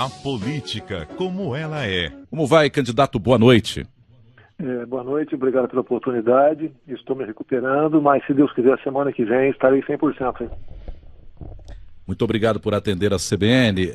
A política como ela é. Como vai, candidato? Boa noite. Boa noite, obrigado pela oportunidade. Estou me recuperando, mas se Deus quiser, semana que vem estarei 100%. Muito obrigado por atender a CBN.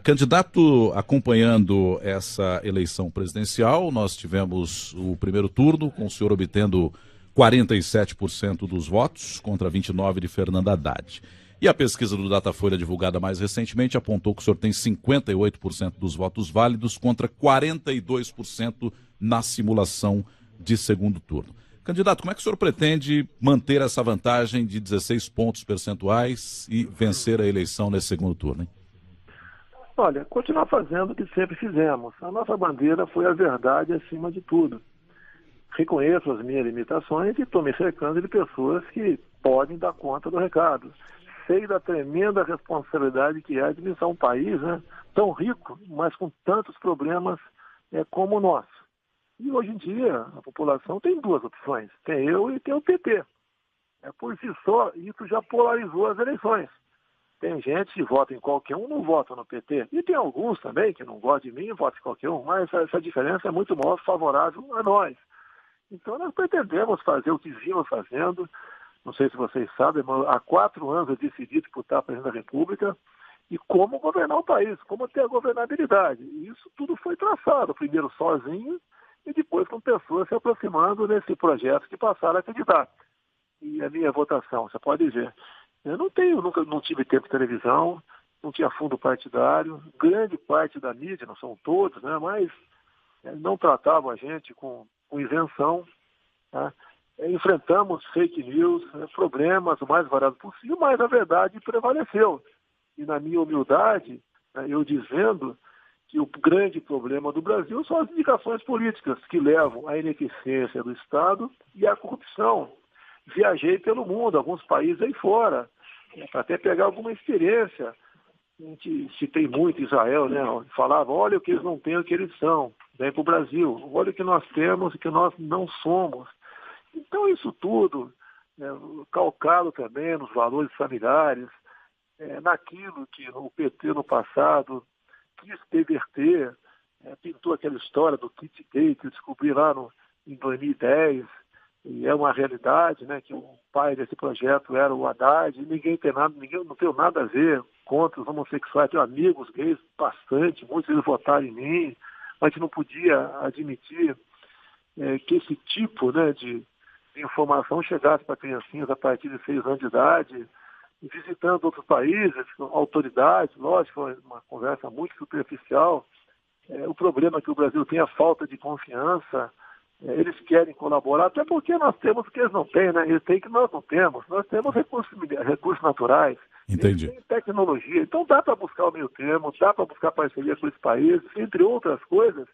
Candidato, acompanhando essa eleição presidencial, nós tivemos o primeiro turno, com o senhor obtendo 47% dos votos contra 29% de Fernando Haddad. E a pesquisa do Datafolha, divulgada mais recentemente, apontou que o senhor tem 58% dos votos válidos contra 42% na simulação de segundo turno. Candidato, como é que o senhor pretende manter essa vantagem de 16 pontos percentuais e vencer a eleição nesse segundo turno, hein? Olha, continuar fazendo o que sempre fizemos. A nossa bandeira foi a verdade acima de tudo. Reconheço as minhas limitações e estou me cercando de pessoas que podem dar conta do recado. Sei da tremenda responsabilidade que é administrar um país, né, tão rico, mas com tantos problemas como o nosso. E hoje em dia a população tem duas opções, tem eu e tem o PT. Por si só, isso já polarizou as eleições. Tem gente que vota em qualquer um, não vota no PT. E tem alguns também que não gostam de mim e votam em qualquer um, mas essa diferença é muito maior, favorável a nós. Então nós pretendemos fazer o que vimos fazendo. Não sei se vocês sabem, mas há 4 anos eu decidi disputar a presidência da República e como governar o país, como ter a governabilidade. E isso tudo foi traçado, primeiro sozinho e depois com pessoas se aproximando nesse projeto que passaram a acreditar. E a minha votação, você pode ver, eu não tive tempo de televisão, não tinha fundo partidário, grande parte da mídia, não são todos, né, mas não tratavam a gente com isenção, tá? Enfrentamos fake news, problemas o mais variado possível, mas a verdade prevaleceu. E na minha humildade, eu dizendo que o grande problema do Brasil são as indicações políticas que levam à ineficiência do Estado e à corrupção. Viajei pelo mundo, alguns países aí fora, para até pegar alguma experiência. A gente citei muito Israel, né? Falava, olha o que eles não têm, o que eles são. Vem para o Brasil, olha o que nós temos e o que nós não somos. Então isso tudo, calcado também nos valores familiares, naquilo que o PT no passado quis perverter, pintou aquela história do kit gay que eu descobri lá em 2010, e é uma realidade, né, que o pai desse projeto era o Haddad, e ninguém não tem nada a ver contra os homossexuais. Tenho amigos gays bastante, muitos deles votaram em mim, mas a gente não podia admitir que esse tipo, né, de informação chegasse para criancinhas a partir de 6 anos de idade, visitando outros países, autoridades, lógico, foi uma conversa muito superficial. O problema é que o Brasil tem a falta de confiança, eles querem colaborar, até porque nós temos o que eles não têm, né? Eles têm que nós não temos. Nós temos recursos naturais, Entendi. Eles têm tecnologia, então dá para buscar o meio termo, dá para buscar parceria com esses países, entre outras coisas,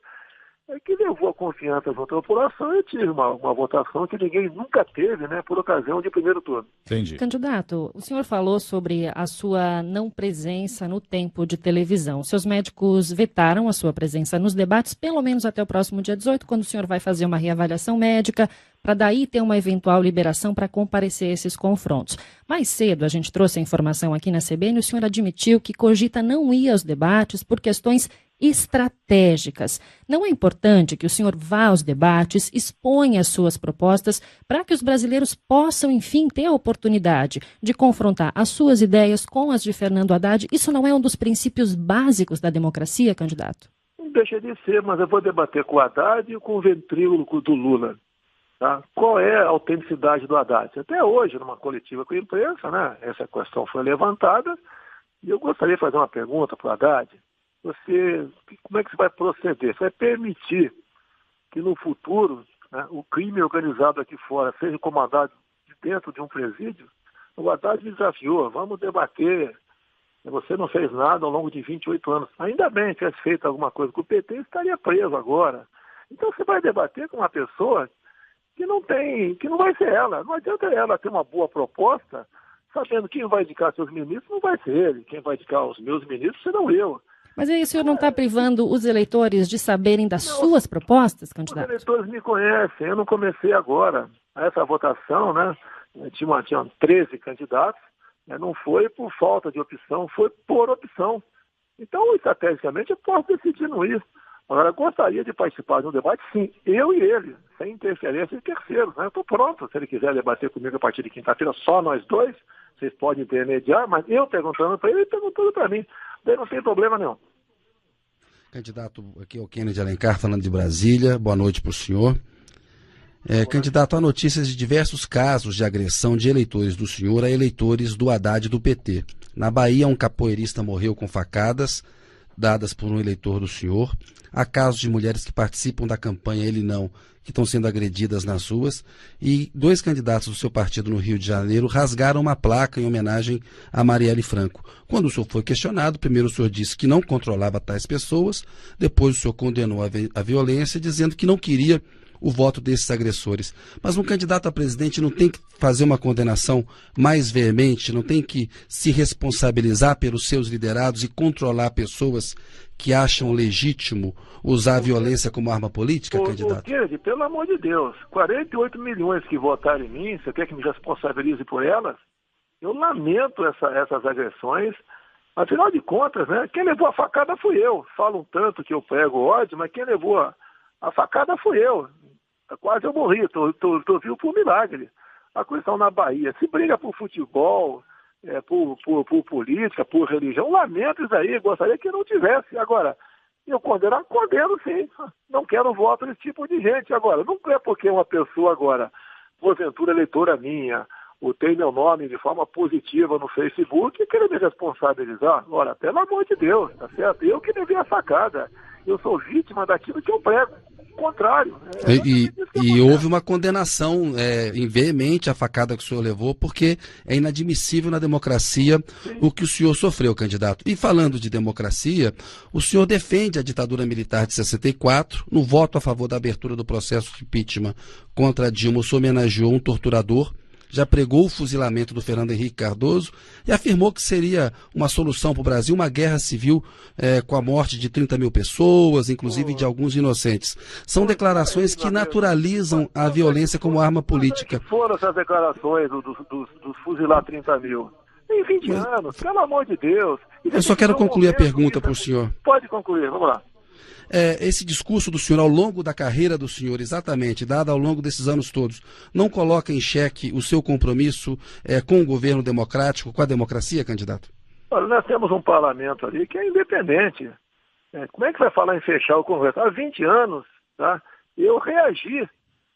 que levou a confiança junto à população e tive uma votação que ninguém nunca teve, né, por ocasião de primeiro turno. Entendi. Candidato, o senhor falou sobre a sua não presença no tempo de televisão. Seus médicos vetaram a sua presença nos debates, pelo menos até o próximo dia 18, quando o senhor vai fazer uma reavaliação médica, para daí ter uma eventual liberação para comparecer a esses confrontos. Mais cedo, a gente trouxe a informação aqui na CBN, o senhor admitiu que cogita não ir aos debates por questões estratégicas. Não é importante que o senhor vá aos debates, exponha as suas propostas, para que os brasileiros possam, enfim, ter a oportunidade de confrontar as suas ideias com as de Fernando Haddad? Isso não é um dos princípios básicos da democracia, candidato? Não deixa de ser, mas eu vou debater com o Haddad e com o ventríloco do Lula. Tá? Qual é a autenticidade do Haddad? Até hoje, numa coletiva com a imprensa, né, essa questão foi levantada, e eu gostaria de fazer uma pergunta para o Haddad. Como é que você vai proceder? Você vai permitir que no futuro, né, o crime organizado aqui fora seja comandado de dentro de um presídio? O Haddad me desafiou, vamos debater. Você não fez nada ao longo de 28 anos. Ainda bem que tivesse feito alguma coisa com o PT, estaria preso agora. Então você vai debater com uma pessoa que não vai ser ela. Não adianta ela ter uma boa proposta, sabendo quem vai indicar seus ministros não vai ser ele. Quem vai indicar os meus ministros serão eu. Mas aí o senhor não está privando os eleitores de saberem das suas propostas, candidato? Os eleitores me conhecem, eu não comecei agora. Essa votação, né, tinha 13 candidatos, não foi por falta de opção, foi por opção. Então, estrategicamente, eu posso decidir não ir. Agora, gostaria de participar de um debate, sim, eu e ele, sem interferência de terceiros. Né? Eu estou pronto, se ele quiser debater comigo a partir de quinta-feira, só nós dois, vocês podem intermediar, mas eu perguntando para ele perguntando para mim. Daí não tem problema nenhum. Candidato, aqui é o Kennedy Alencar, falando de Brasília. Boa noite para o senhor. Candidato, há notícias de diversos casos de agressão de eleitores do senhor a eleitores do Haddad e do PT. Na Bahia, um capoeirista morreu com facadas dadas por um eleitor do senhor. Há casos de mulheres que participam da campanha Ele Não, que estão sendo agredidas nas ruas. E 2 candidatos do seu partido no Rio de Janeiro rasgaram uma placa em homenagem a Marielle Franco. Quando o senhor foi questionado, primeiro o senhor disse que não controlava tais pessoas, depois o senhor condenou a violência, dizendo que não queria o voto desses agressores. Mas um candidato a presidente não tem que fazer uma condenação mais veemente, não tem que se responsabilizar pelos seus liderados e controlar pessoas que acham legítimo usar a violência como arma política, candidato? Kennedy, pelo amor de Deus, 48 milhões que votaram em mim, você quer que me responsabilize por elas? Eu lamento essas agressões. Afinal de contas, né, quem levou a facada fui eu. Falam tanto que eu prego ódio, mas quem levou a facada fui eu. Quase eu morri, tô vivo por milagre. A questão na Bahia, se briga por futebol, por política, por religião, lamento isso aí, gostaria que não tivesse. Agora, eu condeno sim, não quero voto desse tipo de gente. Agora, não é porque uma pessoa agora, porventura eleitora minha, ou tem meu nome de forma positiva no Facebook, querer me responsabilizar. Ora, pelo amor de Deus, tá certo? Eu que levei a facada. Eu sou vítima daquilo que eu prego. Contrário. E houve uma condenação veemente à facada que o senhor levou, porque é inadmissível na democracia o que o senhor sofreu, candidato. E falando de democracia, o senhor defende a ditadura militar de 64, no voto a favor da abertura do processo de impeachment contra Dilma, o senhor homenageou um torturador, já pregou o fuzilamento do Fernando Henrique Cardoso e afirmou que seria uma solução para o Brasil uma guerra civil com a morte de 30 mil pessoas, inclusive de alguns inocentes. São declarações que naturalizam a violência como arma política. Foram essas declarações dos fuzilar 30 mil? Em 20 anos, pelo amor de Deus. Eu só quero concluir a pergunta para o senhor. Pode concluir, vamos lá. Esse discurso do senhor ao longo da carreira do senhor, exatamente, dado ao longo desses anos todos, não coloca em xeque o seu compromisso com o governo democrático, com a democracia, candidato? Olha, nós temos um parlamento ali que é independente. Como é que vai falar em fechar o Congresso? Há 20 anos, tá, eu reagi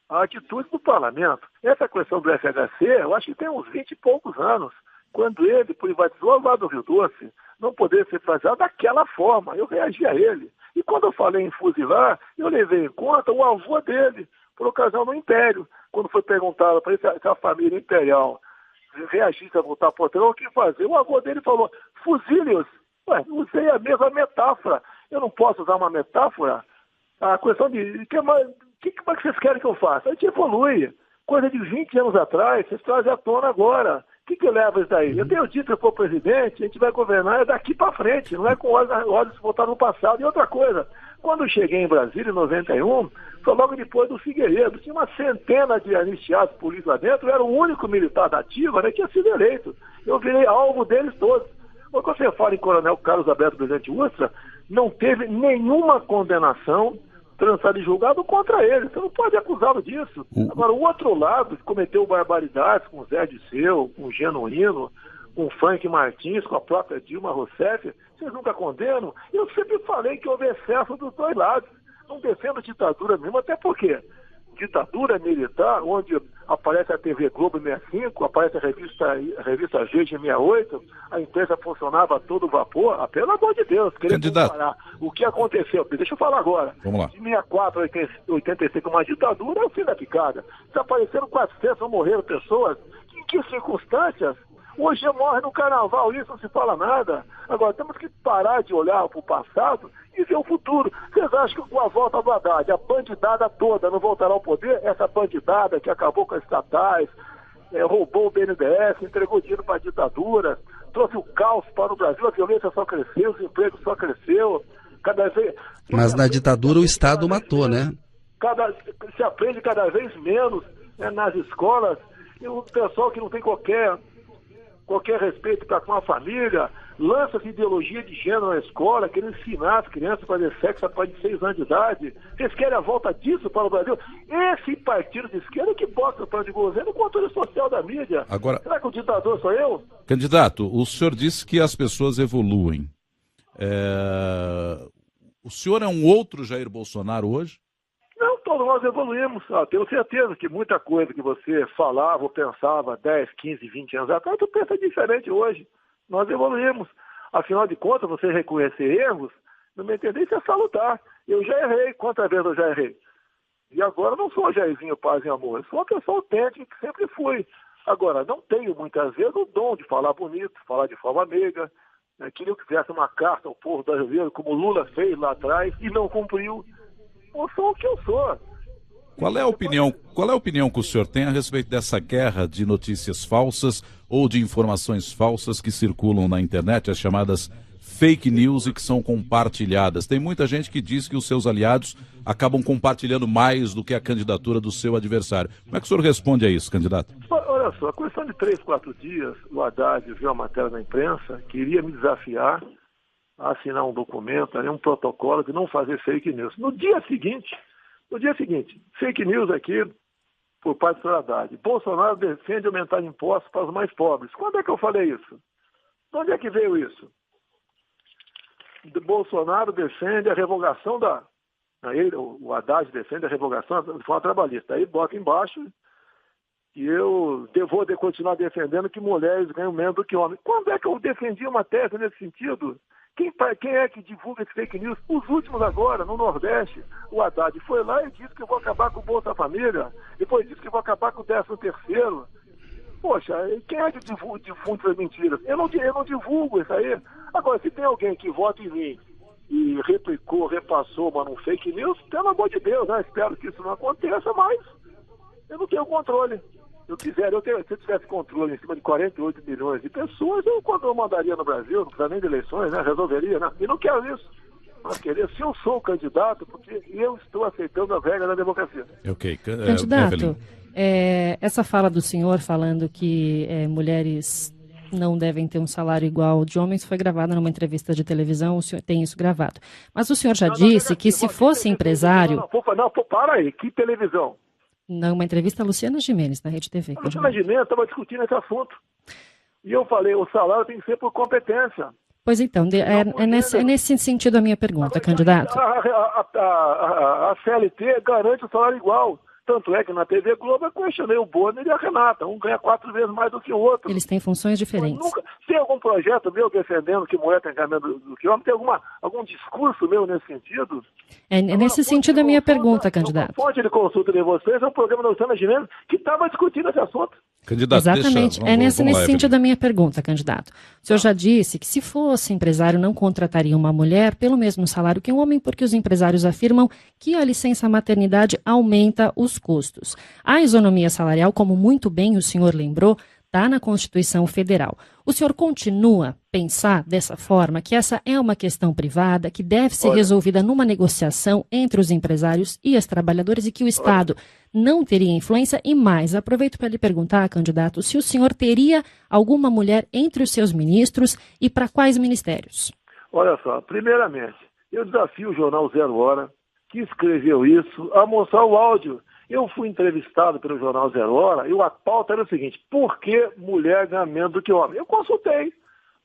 à atitude do parlamento. Essa questão do FHC, eu acho que tem uns 20 e poucos anos, quando ele privatizou a Vale do Rio Doce, não poderia ser privatizado daquela forma. Eu reagi a ele. E quando eu falei em fuzilar, eu levei em conta o avô dele, por ocasião do Império. Quando foi perguntado para ele se a família imperial reagisse a voltar para o trono, o que fazer? O avô dele falou, fuzile-os. Usei a mesma metáfora. Eu não posso usar uma metáfora? A questão de, como é que vocês querem que eu faça? A gente evolui. Coisa de 20 anos atrás, vocês trazem à tona agora. O que leva isso daí? Eu tenho dito que for presidente, a gente vai governar daqui para frente, não é com olhos voltados no passado. E outra coisa, quando eu cheguei em Brasília, em 91, foi logo depois do Figueiredo, tinha uma centena de anistiados políticos lá dentro, eu era o único militar da ativa, né, que tinha sido eleito. Eu virei alvo deles todos. Quando você fala em Coronel Carlos Alberto Presidente Ustra, não teve nenhuma condenação trançado e julgado contra ele. Você não pode acusá-lo disso. Agora, o outro lado, que cometeu barbaridades com o Zé Disseu, com o Genuíno, com o Frank Martins, com a própria Dilma Rousseff, vocês nunca condenam? Eu sempre falei que houve excesso dos dois lados. Não defendo ditadura mesmo, até porque ditadura militar, onde aparece a TV Globo em 65, aparece a revista G de 68, a imprensa funcionava a todo vapor, pelo amor de Deus, querer comparar o que aconteceu. Deixa eu falar agora. Vamos lá. De 64 a 85, uma ditadura é o fim da picada. Desapareceram 400, morreram pessoas. Em que circunstâncias? Hoje morre no carnaval, isso não se fala nada. Agora, temos que parar de olhar para o passado e ver o futuro. Vocês acham que com a volta do Haddad, a bandidada toda não voltará ao poder? Essa bandidada que acabou com as estatais, roubou o BNDES, entregou dinheiro para a ditadura, trouxe o caos para o Brasil, a violência só cresceu, o desemprego só cresceu. Mas na ditadura o Estado matou, né? Se aprende cada vez menos nas escolas, e o pessoal que não tem qualquer respeito para com a família, lança essa ideologia de gênero na escola, querendo ensinar as crianças a fazer sexo a partir de 6 anos de idade. Vocês querem a volta disso para o Brasil? Esse partido de esquerda que bota o plano de governo, o controle social da mídia. Agora, será que o ditador sou eu? Candidato, o senhor disse que as pessoas evoluem. O senhor é um outro Jair Bolsonaro hoje? Não, todos nós evoluímos. Tenho certeza que muita coisa que você falava ou pensava 10, 15, 20 anos atrás, tu pensa diferente hoje. Nós evoluímos. Afinal de contas, você reconhecer erros, no meu entender, isso é salutar. Eu já errei. Quantas vezes eu já errei? E agora não sou Jairzinho Paz e Amor. Eu sou uma pessoa autêntica que sempre fui. Agora, não tenho muitas vezes o dom de falar bonito, falar de forma meiga. Queria que eu fizesse uma carta ao povo brasileiro, como Lula fez lá atrás, e não cumpriu. Eu sou o que eu sou. Qual é a opinião que o senhor tem a respeito dessa guerra de notícias falsas ou de informações falsas que circulam na internet, as chamadas fake news, e que são compartilhadas? Tem muita gente que diz que os seus aliados acabam compartilhando mais do que a candidatura do seu adversário. Como é que o senhor responde a isso, candidato? Olha só, a questão de 3, 4 dias, o Haddad viu a matéria na imprensa, queria me desafiar a assinar um documento, um protocolo de não fazer fake news. No dia seguinte, fake news aqui por parte do senhor Haddad. Bolsonaro defende aumentar impostos para os mais pobres. Quando é que eu falei isso? De onde é que veio isso? Bolsonaro defende a revogação o Haddad defende a revogação da reforma trabalhista. Aí bota embaixo que eu vou continuar defendendo que mulheres ganham menos do que homens. Quando é que eu defendi uma tese nesse sentido? Quem é que divulga esse fake news? Os últimos agora, no Nordeste, o Haddad foi lá e disse que eu vou acabar com o Bolsa Família, depois disse que eu vou acabar com o 13º. Poxa, quem é que difunde essas mentiras? Eu não divulgo isso aí. Agora, se tem alguém que vota em mim e repassou, mas não fake news, pelo amor de Deus, né? Espero que isso não aconteça, mas eu não tenho controle. Se eu tivesse controle em cima de 48 milhões de pessoas, eu mandaria no Brasil, não precisa nem de eleições, né? Resolveria, né? E não quero isso. Mas querer, se eu sou o candidato, porque eu estou aceitando a regra da democracia. Ok. Candidato, essa fala do senhor falando que mulheres não devem ter um salário igual ao de homens foi gravada numa entrevista de televisão, o senhor tem isso gravado. Mas o senhor já disse que se fosse empresário... Não, para aí, que televisão? Numa entrevista a Luciana Gimenez, na Rede TV. A Luciana Gimenez estava discutindo esse assunto. E eu falei, o salário tem que ser por competência. Pois então, é nesse sentido a minha pergunta, candidato. A CLT garante o salário igual. Tanto é que na TV Globo eu questionei o Bonner e a Renata. Um ganha 4 vezes mais do que o outro. Eles têm funções diferentes. Tem algum projeto meu defendendo que mulher tem que ganhar menos do que homem? Tem algum discurso meu nesse sentido? É nesse sentido a minha pergunta, candidato. A fonte de consulta de vocês é um programa da Luciana Gimenez que estava discutindo esse assunto. Candidato, exatamente, nesse sentido da minha pergunta, candidato. O senhor já disse que se fosse empresário não contrataria uma mulher pelo mesmo salário que um homem, porque os empresários afirmam que a licença maternidade aumenta os custos. A isonomia salarial, como muito bem o senhor lembrou, está na Constituição Federal. O senhor continua a pensar dessa forma, que essa é uma questão privada, que deve ser resolvida numa negociação entre os empresários e as trabalhadoras e que o Estado não teria influência? E mais, aproveito para lhe perguntar, candidato, se o senhor teria alguma mulher entre os seus ministros e para quais ministérios? Olha só, primeiramente, eu desafio o jornal 0 Hora, que escreveu isso, a mostrar o áudio. Eu fui entrevistado pelo jornal 0 Hora e a pauta era o seguinte: por que mulher ganha menos do que homem? Eu consultei,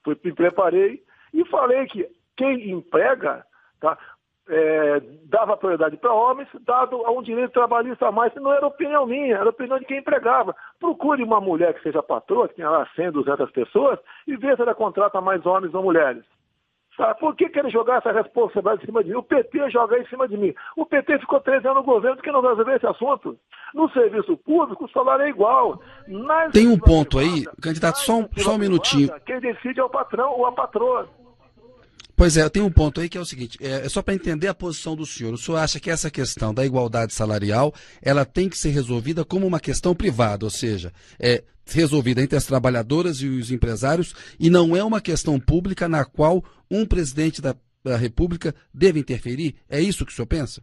me preparei e falei que quem emprega dava prioridade para homens, dado a um direito trabalhista a mais. Não era opinião minha, era opinião de quem empregava. Procure uma mulher que seja patroa, que tenha lá 100, 200 pessoas, e veja se ela contrata mais homens ou mulheres. Por que querem jogar essa responsabilidade em cima de mim? O PT joga em cima de mim. O PT ficou 13 anos no governo, por que não resolveu esse assunto? No serviço público, o salário é igual. Tem um ponto aí, candidato, só um minutinho. Quem decide é o patrão ou a patroa. Pois é, tem um ponto aí que é o seguinte, é só para entender a posição do senhor. O senhor acha que essa questão da igualdade salarial, ela tem que ser resolvida como uma questão privada, ou seja, resolvida entre as trabalhadoras e os empresários, e não é uma questão pública na qual um presidente da República deve interferir? É isso que o senhor pensa?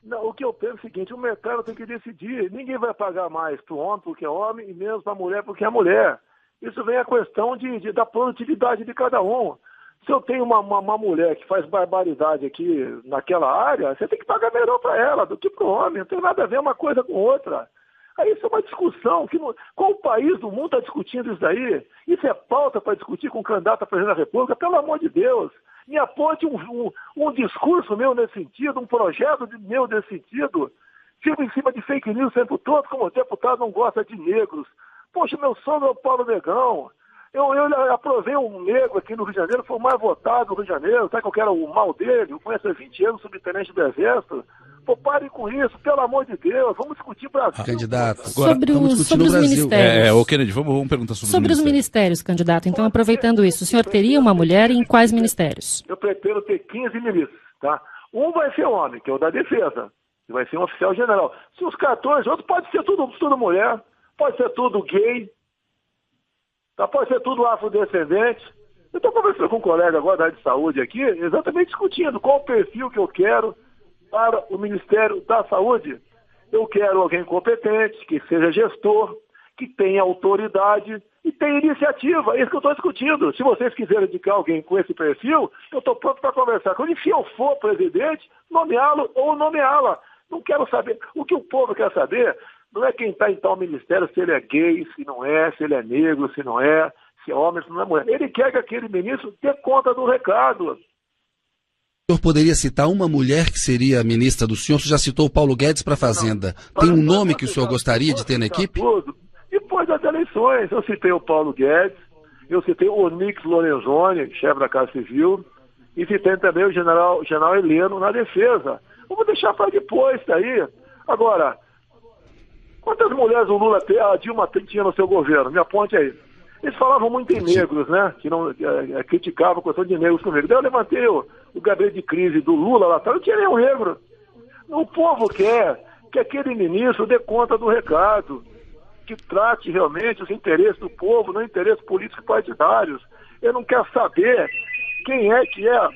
Não, o que eu penso é o seguinte: o mercado tem que decidir. Ninguém vai pagar mais para o homem porque é homem e menos para a mulher porque é mulher. Isso vem a questão da produtividade de cada um. Se eu tenho uma mulher que faz barbaridade aqui naquela área, você tem que pagar melhor para ela do que para o homem. Não tem nada a ver uma coisa com outra. Aí isso é uma discussão. Qual país do mundo está discutindo isso daí? Isso é pauta para discutir com o candidato a presidente da República? Pelo amor de Deus. Me aponte um discurso meu nesse sentido, um projeto meu nesse sentido. Fico em cima de fake news o tempo todo, como o deputado não gosta de negros. Poxa, meu sogro é o Paulo Negão. Eu aprovei um negro aqui no Rio de Janeiro, foi o mais votado no Rio de Janeiro. Sabe qual que era o mal dele? Eu conheço há 20 anos, subtenente do Exército. Pô, pare com isso, pelo amor de Deus. Vamos discutir Brasil. Candidato, agora, sobre os ministérios. Kennedy, vamos perguntar sobre os ministérios, candidato. Então, aproveitando isso, o senhor teria uma mulher em quais ministérios? Eu pretendo ter 15 ministros, tá? Um vai ser homem, que é o da Defesa, que vai ser um oficial general. Se os 14 outros, pode ser tudo mulher, pode ser tudo gay, tá? Pode ser tudo afrodescendente. Eu estou conversando com um colega agora da área de saúde aqui, exatamente discutindo qual o perfil que eu quero para o Ministério da Saúde. Eu quero alguém competente, que seja gestor, que tenha autoridade e tenha iniciativa. É isso que eu estou discutindo. Se vocês quiserem indicar alguém com esse perfil, eu estou pronto para conversar. Quando se eu for presidente, nomeá-lo ou nomeá-la. Não quero saber. O que o povo quer saber não é quem está em tal ministério, se ele é gay, se não é, se ele é negro, se não é, se é homem, se não é mulher. Ele quer que aquele ministro dê conta do recado. O senhor poderia citar uma mulher que seria a ministra do senhor? O senhor já citou o Paulo Guedes para a Fazenda. Tem um nome que o senhor gostaria de ter na equipe? Depois das eleições, eu citei o Paulo Guedes, eu citei o Onyx Lorenzoni, chefe da Casa Civil, e citei também o general Heleno na Defesa. Vamos deixar para depois daí. Agora, quantas mulheres o Lula, a Dilma tinha no seu governo? Me aponte aí. Eles falavam muito em negros, né? Que não criticavam a questão de negros comigo. Daí eu levantei o gabinete de crise do Lula lá atrás, não tinha nenhum negro. O povo quer que aquele ministro dê conta do recado, que trate realmente os interesses do povo, não interesses políticos partidários. Eu não quero saber quem é que é,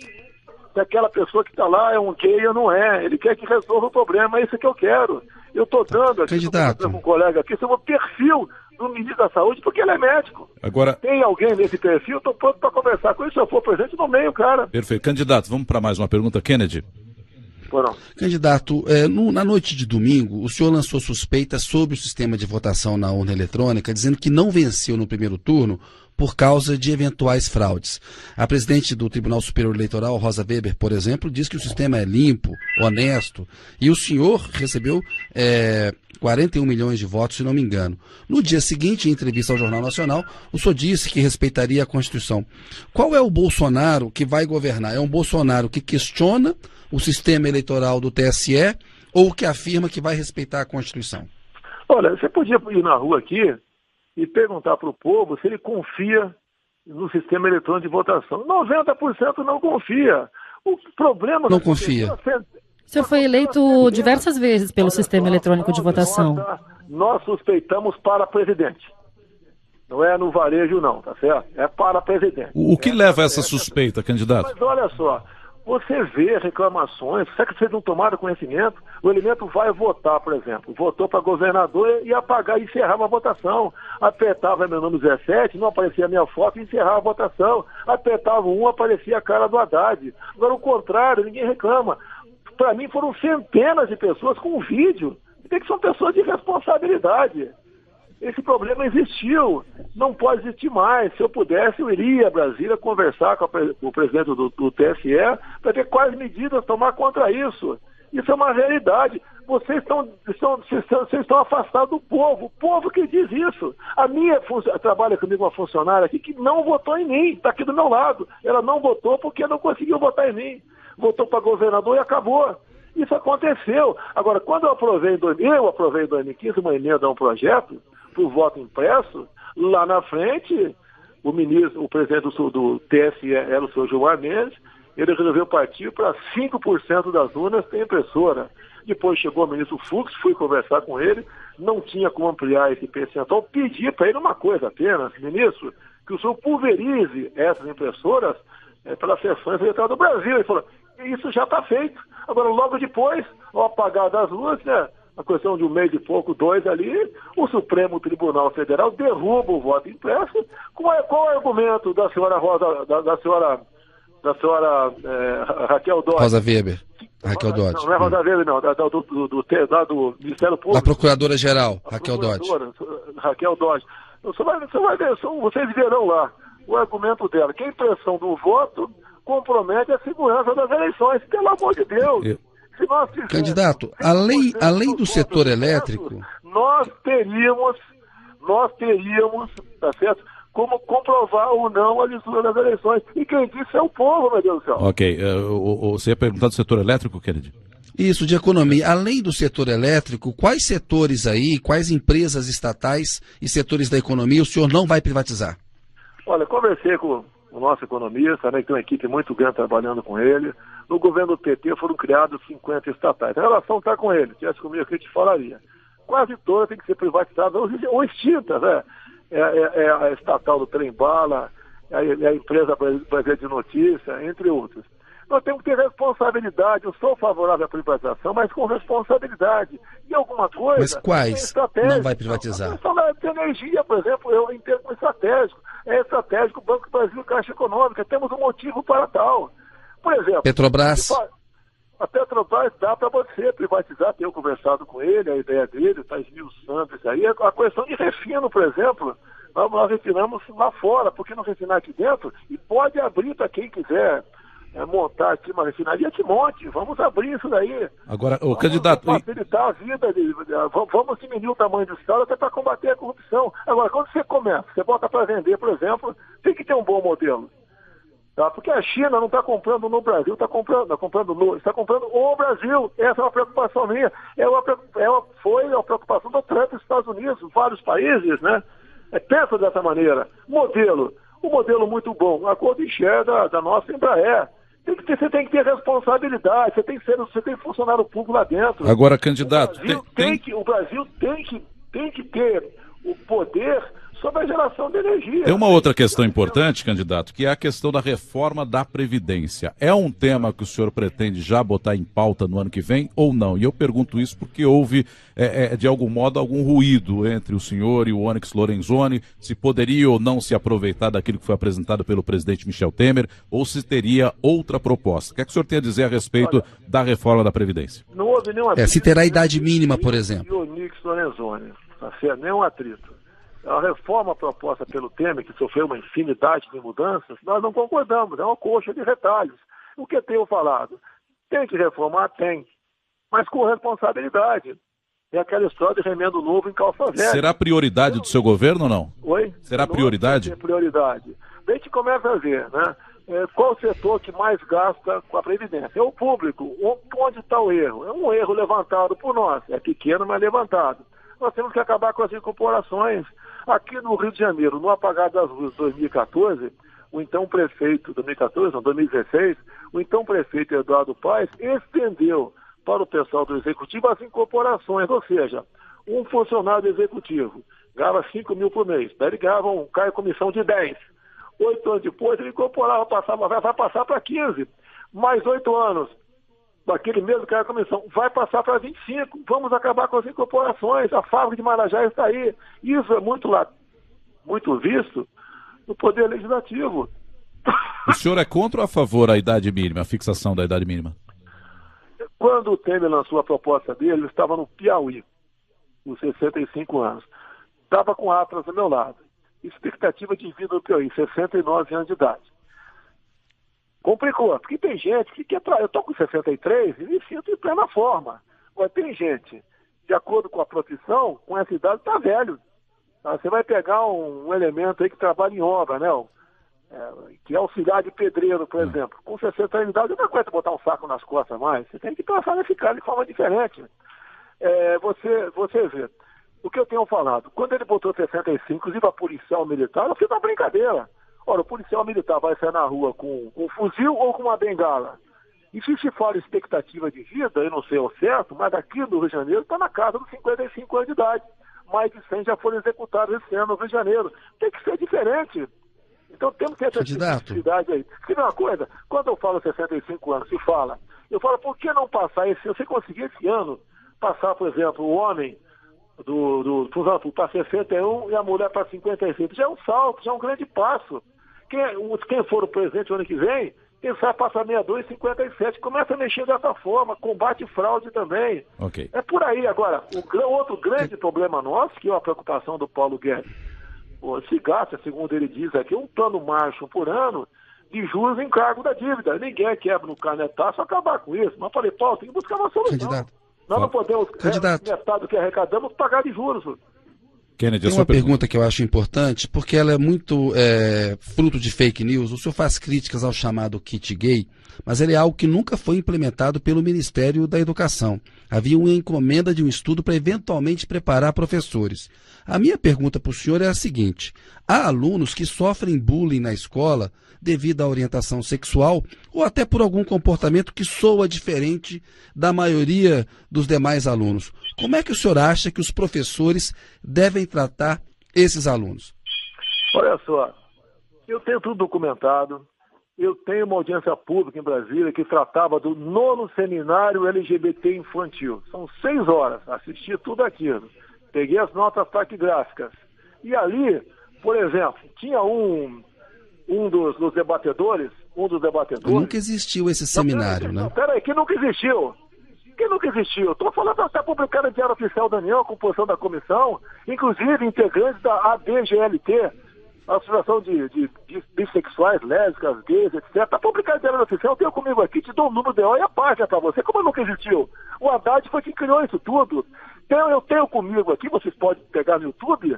se aquela pessoa que está lá é um gay ou não é. Ele quer que resolva o problema, é isso que eu quero. Eu estou dando aqui, com um colega aqui, sobre o perfil do ministro da Saúde, porque ele é médico. Agora, tem alguém nesse perfil, estou pronto para conversar com ele. Se eu for presente, no meio, cara. Perfeito. Candidato, vamos para mais uma pergunta. Kennedy. Candidato, na noite de domingo, o senhor lançou suspeitas sobre o sistema de votação na urna eletrônica, dizendo que não venceu no primeiro turno por causa de eventuais fraudes. A presidente do Tribunal Superior Eleitoral, Rosa Weber, por exemplo, diz que o sistema é limpo, honesto, e o senhor recebeu 41 milhões de votos, se não me engano. No dia seguinte, em entrevista ao Jornal Nacional, o senhor disse que respeitaria a Constituição. Qual é o Bolsonaro que vai governar? É um Bolsonaro que questiona o sistema eleitoral do TSE ou que afirma que vai respeitar a Constituição? Olha, você podia ir na rua aqui e perguntar para o povo se ele confia no sistema eletrônico de votação. 90% não confia. O problema... Não confia. O senhor foi eleito diversas vezes pelo sistema eletrônico de votação. Nós suspeitamos para presidente. Não é no varejo, não, tá certo? É para presidente. O que leva a essa suspeita, candidato? Mas olha só, você vê reclamações, será que vocês não tomaram conhecimento? O elemento vai votar, por exemplo. Votou para governador e ia apagar e encerrava a votação. Apertava meu nome 17, não aparecia a minha foto e encerrava a votação. Apertava um, aparecia a cara do Haddad. Agora, o contrário, ninguém reclama. Para mim, foram centenas de pessoas com vídeo. Tem que ser pessoas de responsabilidade. Esse problema existiu, não pode existir mais. Se eu pudesse, eu iria a Brasília conversar com o presidente do TSE para ver quais medidas tomar contra isso. Isso é uma realidade. Vocês estão afastados do povo. O povo que diz isso. A minha trabalha comigo uma funcionária aqui que não votou em mim, está aqui do meu lado. Ela não votou porque não conseguiu votar em mim. Votou para governador e acabou. Isso aconteceu. Agora, quando eu aprovei em 2015 uma emenda a um projeto para o voto impresso, lá na frente, o presidente do TSE era o senhor Gilmar Mendes, ele resolveu partir para 5% das urnas ter impressora. Depois chegou o ministro Fux, fui conversar com ele, não tinha como ampliar esse percentual, pedi para ele uma coisa apenas, ministro, que o senhor pulverize essas impressoras pelas seções eleitorais do Brasil. Ele falou, isso já está feito. Agora, logo depois, ao apagar das luzes, né, a questão de um mês e pouco, 2 ali, o Supremo Tribunal Federal derruba o voto impresso. Qual é o argumento da senhora Rosa, da senhora da senhora Raquel Dodge. Rosa Weber. Raquel Dodge. Não é Rosa Weber, não, do Ministério Público. Da Procuradora-Geral, Raquel Dodge. Raquel Dodge. Você vai ver, vocês verão lá o argumento dela, que a impressão do voto compromete a segurança das eleições. Pelo amor de Deus. Se nós tivéssemos, candidato, além do setor elétrico, nós teríamos, tá certo? Como comprovar ou não a lisura das eleições. E quem disse é o povo, meu Deus do céu. Ok. Você ia perguntar do setor elétrico, Kennedy? Isso, de economia. Além do setor elétrico, quais setores aí, quais empresas estatais e setores da economia o senhor não vai privatizar? Olha, conversei com o nosso economista, né, que tem uma equipe muito grande trabalhando com ele. No governo do PT foram criados 50 estatais. A relação está com ele. Se tivesse comigo aqui, eu te falaria. Quase todas têm que ser privatizadas ou extintas, né? É a estatal do Trem-Bala, é a empresa brasileira de notícia, entre outros. Nós temos que ter responsabilidade. Eu sou favorável à privatização, mas com responsabilidade. E alguma coisa... Mas quais não vai privatizar? A questão de energia, por exemplo, eu entendo como estratégico. É estratégico o Banco do Brasil e Caixa Econômica. Temos um motivo para tal. Por exemplo... Petrobras? A Petrobras dá para você privatizar. Tenho conversado com ele, a ideia dele, está esmiuçando isso aí. A questão de refino, por exemplo, nós refinamos lá fora. Por que não refinar aqui dentro? E pode abrir para quem quiser... montar aqui uma refinaria, que monte, vamos abrir isso daí. Agora, o candidato... facilitar a vida, vamos diminuir o tamanho do Estado até para combater a corrupção. Agora, quando você começa, você bota para vender, por exemplo, tem que ter um bom modelo. Tá? Porque a China não está comprando no Brasil, está comprando o Brasil. Essa é uma preocupação minha. Foi a preocupação do Trump dos Estados Unidos, vários países, né? Pensa dessa maneira. Um modelo muito bom, a Codincher da nossa Embraer. Você tem que ter responsabilidade, você tem funcionário público lá dentro. Agora, candidato... O Brasil tem que ter o poder sobre a geração de energia. Tem uma outra questão importante, candidato, que é a questão da reforma da Previdência. É um tema que o senhor pretende já botar em pauta no ano que vem ou não? E eu pergunto isso porque houve, de algum modo, algum ruído entre o senhor e o Onyx Lorenzoni, se poderia ou não se aproveitar daquilo que foi apresentado pelo presidente Michel Temer, ou se teria outra proposta. O que é que o senhor tem a dizer a respeito da reforma da Previdência? Não houve nenhum atrito. Se terá idade mínima, por exemplo. E o Onyx Lorenzoni, tá certo? Nenhum atrito. A reforma proposta pelo Temer, que sofreu uma infinidade de mudanças, nós não concordamos, é uma coxa de retalhos. O que tenho falado? Tem que reformar? Tem. Mas com responsabilidade. É aquela história de remendo novo em calça velha. Será prioridade do seu governo ou não? Oi? Será prioridade? Prioridade. Daí a gente começa a ver, né? Qual o setor que mais gasta com a Previdência? É o público. Onde está o erro? É um erro levantado por nós. É pequeno, mas levantado. Nós temos que acabar com as incorporações. Aqui no Rio de Janeiro, no apagar das luzes de 2014, o então prefeito, 2016, o então prefeito Eduardo Paes estendeu para o pessoal do executivo as incorporações, ou seja, um funcionário do executivo ganhava 5 mil por mês, daí ele ganhava um cargo de comissão de 10. 8 anos depois ele incorporava, vai passar para 15, mais 8 anos. Daquele mesmo que era a comissão, vai passar para 25. Vamos acabar com as incorporações. A fábrica de Marajá está aí. Isso é muito visto no Poder Legislativo. O senhor é contra ou a favor da idade mínima, a fixação da idade mínima? Quando o Temer lançou a proposta dele, ele estava no Piauí, com 65 anos. Estava com a Atlas do meu lado. Expectativa de vida do Piauí, 69 anos de idade. Complicou, porque tem gente que quer... Eu estou com 63 e me sinto em plena forma. Mas tem gente, de acordo com a profissão, com essa idade, está velho. Você vai pegar um elemento aí que trabalha em obra, né? Que é auxiliar de pedreiro, por exemplo. Com 60 anos de idade, não aguenta botar um saco nas costas mais. Você tem que pensar nesse cara de forma diferente. Você vê. O que eu tenho falado, quando ele botou 65, inclusive a policial militar, eu fiz uma brincadeira. Ora, o policial militar vai sair na rua com um fuzil ou com uma bengala? E se fala expectativa de vida, eu não sei ao certo, mas aqui no Rio de Janeiro está na casa dos 55 anos de idade. Mais de 100 já foram executados esse ano no Rio de Janeiro. Tem que ser diferente. Então temos que ter essa especificidade aí. Se uma coisa, quando eu falo 65 anos, eu falo, por que não passar esse ano? Se conseguir esse ano, passar, por exemplo, o homem para 61 e a mulher para 55, já é um salto, já é um grande passo. Quem for o presidente o ano que vem, Quem sabe passa 62,57, começa a mexer dessa forma, combate fraude também. Ok. É por aí. Agora, outro grande problema nosso, que é a preocupação do Paulo Guedes, se gasta, segundo ele diz aqui, um plano Marshall por ano de juros em cargo da dívida. Ninguém quebra no canetaço acabar com isso. Mas falei, Paulo, tem que buscar uma solução. Candidato. Nós não podemos, metade do que arrecadamos, pagar de juros. Kennedy, tem uma pergunta que eu acho importante, porque ela é muito fruto de fake news. O senhor faz críticas ao chamado kit gay, mas ele é algo que nunca foi implementado pelo Ministério da Educação. Havia uma encomenda de um estudo para eventualmente preparar professores. A minha pergunta para o senhor é a seguinte: há alunos que sofrem bullying na escola devido à orientação sexual ou até por algum comportamento que soa diferente da maioria dos demais alunos. Como é que o senhor acha que os professores devem tratar esses alunos? Olha só, eu tenho tudo documentado. Eu tenho uma audiência pública em Brasília que tratava do 9º seminário LGBT infantil. São 6 horas, assisti tudo aquilo. Peguei as notas taquigráficas. E ali, por exemplo, tinha um dos debatedores. Nunca existiu esse seminário, né? Peraí, que nunca existiu. Que nunca existiu. Estou falando até publicado no Diário Oficial da União, a composição da comissão, inclusive integrantes da ABGLT, a Associação de Bissexuais, Lésbicas, Gays, etc. Está publicado no Diário Oficial, eu tenho comigo aqui, te dou o número de e a página para você. Como nunca existiu? O Haddad foi quem criou isso tudo. Então, eu tenho comigo aqui, vocês podem pegar no YouTube,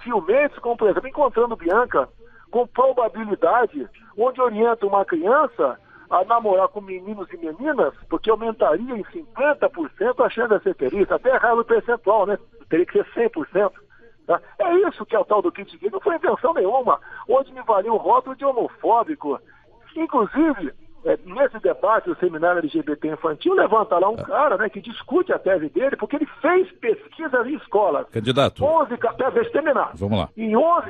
filmetes, como por exemplo, Encontrando Bianca, com probabilidade, onde orienta uma criança a namorar com meninos e meninas, porque aumentaria em 50% a chance de ser feliz, até errar o percentual, né? Teria que ser 100%. Tá? É isso que é o tal do kit gay, não foi invenção nenhuma, onde me valeu o rótulo de homofóbico. Inclusive, nesse debate do seminário LGBT infantil, levanta lá um cara, né, que discute a tese dele, porque ele fez pesquisas em escolas. Candidato. Deixa eu terminar. Vamos lá.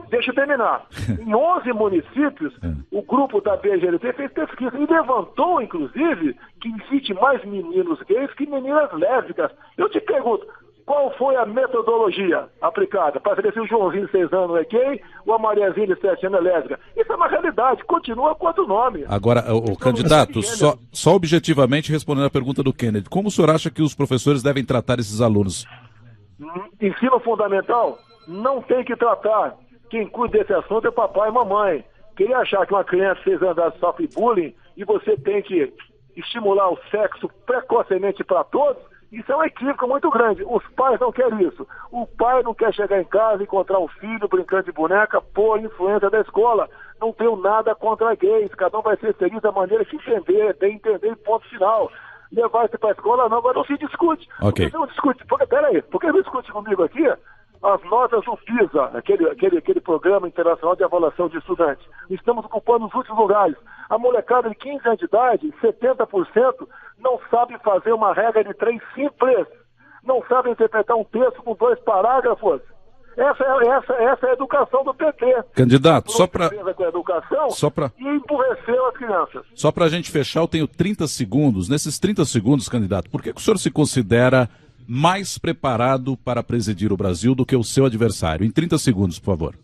Deixa eu terminar. Em 11 municípios, o grupo da BGLT fez pesquisa e levantou, inclusive, que existe mais meninos gays que meninas lésbicas. Eu te pergunto, qual foi a metodologia aplicada para saber se o Joãozinho de 6 anos é gay ou a Mariazinha de 7 anos é lésbica? Isso é uma realidade, continua com outro nome. Agora, o candidato, só objetivamente respondendo a pergunta do Kennedy, como o senhor acha que os professores devem tratar esses alunos? Ensino fundamental não tem que tratar. Quem cuida desse assunto é papai e mamãe. Queria achar que uma criança de 6 anos sofre bullying e você tem que estimular o sexo precocemente para todos, isso é um equívoco muito grande. Os pais não querem isso. O pai não quer chegar em casa e encontrar o filho brincando de boneca por influência da escola. Não tenho nada contra gays. Cada um vai ser feliz da maneira que entender, bem entender, ponto final. Levar isso para a escola, não, agora não se discute. Ok. Você não discute. Peraí, por que não discute comigo aqui as notas do PISA, aquele programa internacional de avaliação de estudantes? Estamos ocupando os últimos lugares. A molecada de 15 anos de idade, 70%, não sabe fazer uma regra de 3 simples. Não sabe interpretar um texto com 2 parágrafos. Essa é a educação do PT. Candidato, só para e empurreceu as crianças. Só para a gente fechar, eu tenho 30 segundos. Nesses 30 segundos, candidato, por que o senhor se considera mais preparado para presidir o Brasil do que o seu adversário? Em 30 segundos, por favor.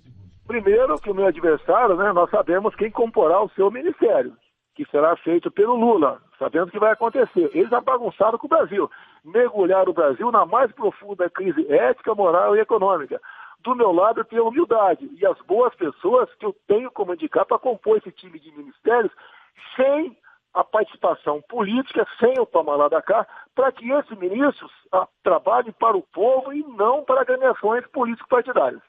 Primeiro, que o meu adversário, né, nós sabemos quem comporá o seu ministério, que será feito pelo Lula. Sabendo o que vai acontecer. Eles já bagunçaram com o Brasil. Mergulharam o Brasil na mais profunda crise ética, moral e econômica. Do meu lado, eu tenho humildade e as boas pessoas que eu tenho como indicar para compor esse time de ministérios sem a participação política, sem o toma lá da cá, para que esses ministros trabalhem para o povo e não para agremiações político-partidárias.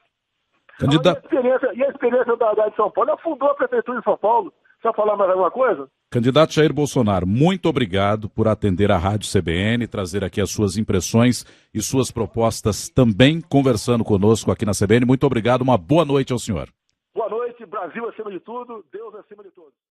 Candidato... E a experiência da de São Paulo afundou a prefeitura de São Paulo. Quer falar mais alguma coisa? Candidato Jair Bolsonaro, muito obrigado por atender a Rádio CBN, trazer aqui as suas impressões e suas propostas também, conversando conosco aqui na CBN. Muito obrigado, uma boa noite ao senhor. Boa noite, Brasil acima de tudo, Deus acima de todos.